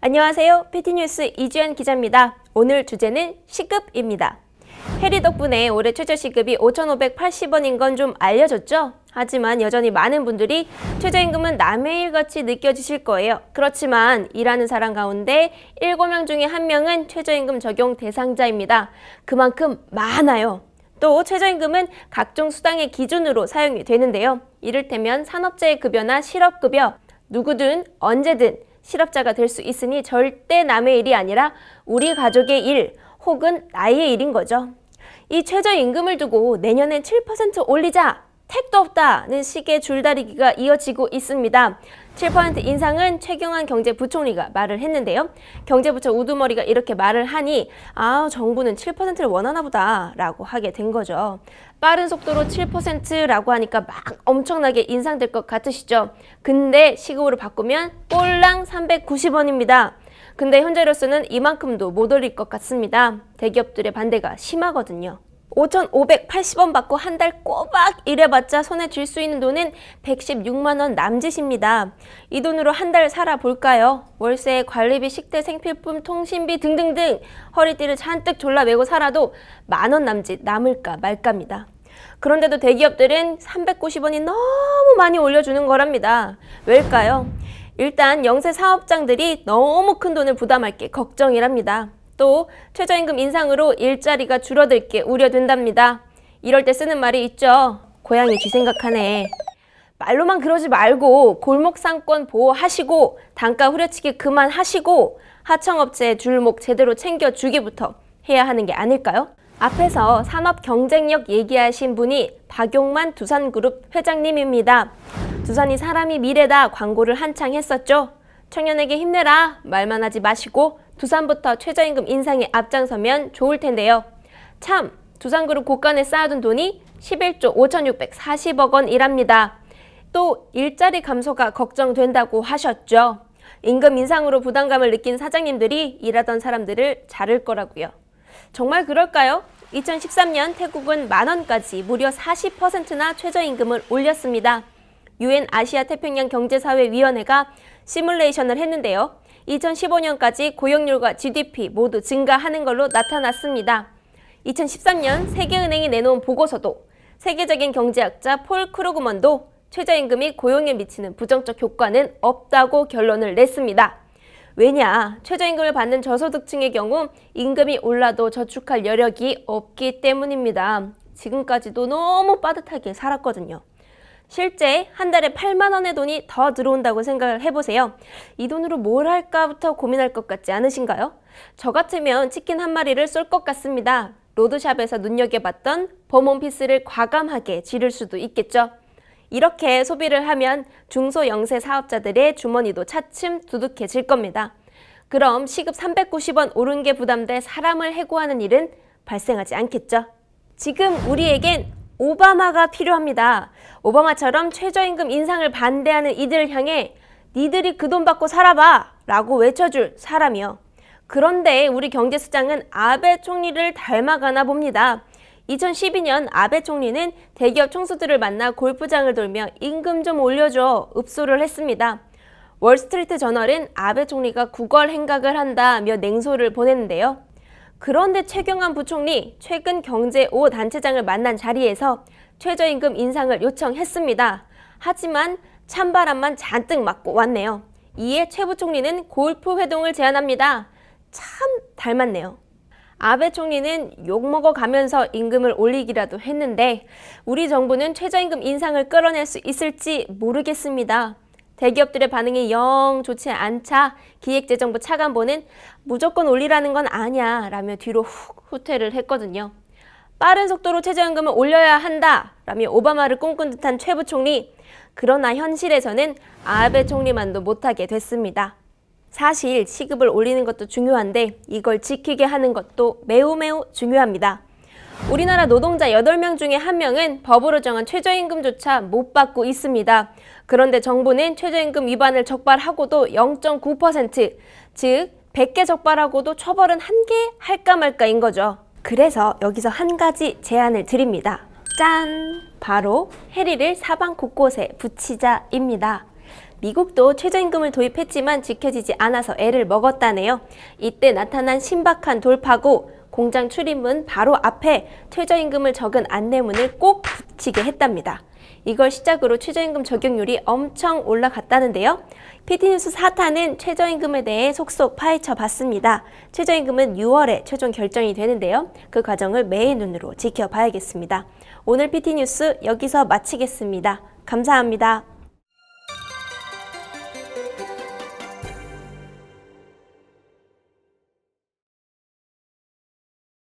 안녕하세요. PT뉴스 이주연 기자입니다. 오늘 주제는 시급입니다. 해리 덕분에 올해 최저시급이 5,580원인 건 좀 알려졌죠? 하지만 여전히 많은 분들이 최저임금은 남의 일같이 느껴지실 거예요. 그렇지만 일하는 사람 가운데 7명 중에 1명은 최저임금 적용 대상자입니다. 그만큼 많아요. 또 최저임금은 각종 수당의 기준으로 사용이 되는데요. 이를테면 산업재해 급여나 실업급여, 누구든 언제든 실업자가 될 수 있으니 절대 남의 일이 아니라 우리 가족의 일 혹은 나의 일인 거죠. 이 최저임금을 두고 내년엔 7% 올리자, 택도 없다는 식의 줄다리기가 이어지고 있습니다. 7% 인상은 최경환 경제부총리가 말을 했는데요. 경제부처 우두머리가 이렇게 말을 하니 정부는 7%를 원하나 보다 라고 하게 된 거죠. 빠른 속도로 7%라고 하니까 막 엄청나게 인상될 것 같으시죠? 근데 시급으로 바꾸면 꼴랑 390원입니다. 근데 현재로서는 이만큼도 못 올릴 것 같습니다. 대기업들의 반대가 심하거든요. 5,580원 받고 한 달 꼬박 일해봤자 손에 쥘 수 있는 돈은 116만 원 남짓입니다. 이 돈으로 한 달 살아볼까요? 월세, 관리비, 식대, 생필품, 통신비 등등등 허리띠를 잔뜩 졸라매고 살아도 10,000원 남짓 남을까 말까입니다. 그런데도 대기업들은 390원이 너무 많이 올려주는 거랍니다. 왜일까요? 일단 영세 사업장들이 너무 큰 돈을 부담할 게 걱정이랍니다. 또 최저임금 인상으로 일자리가 줄어들 게 우려된답니다. 이럴 때 쓰는 말이 있죠. 고양이 쥐 생각하네. 말로만 그러지 말고 골목 상권 보호하시고 단가 후려치기 그만하시고 하청업체 줄목 제대로 챙겨주기부터 해야 하는 게 아닐까요? 앞에서 산업 경쟁력 얘기하신 분이 박용만 두산그룹 회장님입니다. 두산이 사람이 미래다 광고를 한창 했었죠. 청년에게 힘내라 말만 하지 마시고 두산부터 최저임금 인상에 앞장서면 좋을 텐데요. 참, 두산그룹 곳간에 쌓아둔 돈이 11조 5,640억 원이랍니다. 또 일자리 감소가 걱정된다고 하셨죠. 임금 인상으로 부담감을 느낀 사장님들이 일하던 사람들을 자를 거라고요. 정말 그럴까요? 2013년 태국은 10,000원까지 무려 40%나 최저임금을 올렸습니다. UN 아시아 태평양 경제사회위원회가 시뮬레이션을 했는데요. 2015년까지 고용률과 GDP 모두 증가하는 걸로 나타났습니다. 2013년 세계은행이 내놓은 보고서도 세계적인 경제학자 폴 크루그먼도 최저임금이 고용에 미치는 부정적 효과는 없다고 결론을 냈습니다. 왜냐? 최저임금을 받는 저소득층의 경우 임금이 올라도 저축할 여력이 없기 때문입니다. 지금까지도 너무 빠듯하게 살았거든요. 실제 한 달에 8만 원의 돈이 더 들어온다고 생각을 해보세요. 이 돈으로 뭘 할까부터 고민할 것 같지 않으신가요? 저 같으면 치킨 한 마리를 쏠 것 같습니다. 로드샵에서 눈여겨봤던 봄원피스를 과감하게 지를 수도 있겠죠. 이렇게 소비를 하면 중소영세 사업자들의 주머니도 차츰 두둑해질 겁니다. 그럼 시급 390원 오른 게 부담돼 사람을 해고하는 일은 발생하지 않겠죠. 지금 우리에겐 오바마가 필요합니다. 오바마처럼 최저임금 인상을 반대하는 이들을 향해 니들이 그 돈 받고 살아봐 라고 외쳐줄 사람이요. 그런데 우리 경제수장은 아베 총리를 닮아가나 봅니다. 2012년 아베 총리는 대기업 총수들을 만나 골프장을 돌며 임금 좀 올려줘 읍소를 했습니다. 월스트리트 저널은 아베 총리가 구걸 행각을 한다며 냉소를 보냈는데요. 그런데 최경환 부총리 최근 경제 5단체장을 만난 자리에서 최저임금 인상을 요청했습니다. 하지만 찬바람만 잔뜩 맞고 왔네요. 이에 최 부총리는 골프 회동을 제안합니다. 참 닮았네요. 아베 총리는 욕먹어 가면서 임금을 올리기라도 했는데 우리 정부는 최저임금 인상을 끌어낼 수 있을지 모르겠습니다. 대기업들의 반응이 영 좋지 않자 기획재정부 차관보는 무조건 올리라는 건 아니야 라며 뒤로 훅 후퇴를 했거든요. 빠른 속도로 최저임금을 올려야 한다 라며 오바마를 꿈꾼 듯한 최 부총리. 그러나 현실에서는 아베 총리만도 못하게 됐습니다. 사실 시급을 올리는 것도 중요한데 이걸 지키게 하는 것도 매우 중요합니다. 우리나라 노동자 8명 중에 1명은 법으로 정한 최저임금조차 못 받고 있습니다. 그런데 정부는 최저임금 위반을 적발하고도 0.9%, 즉 100개 적발하고도 처벌은 1개 할까 말까인 거죠. 그래서 여기서 한 가지 제안을 드립니다. 짠! 바로 해리를 사방 곳곳에 붙이자입니다. 미국도 최저임금을 도입했지만 지켜지지 않아서 애를 먹었다네요. 이때 나타난 신박한 돌파구, 공장 출입문 바로 앞에 최저임금을 적은 안내문을 꼭 붙이게 했답니다. 이걸 시작으로 최저임금 적용률이 엄청 올라갔다는데요. PT뉴스 4탄은 최저임금에 대해 속속 파헤쳐 봤습니다. 최저임금은 6월에 최종 결정이 되는데요. 그 과정을 매의 눈으로 지켜봐야겠습니다. 오늘 PT뉴스 여기서 마치겠습니다. 감사합니다.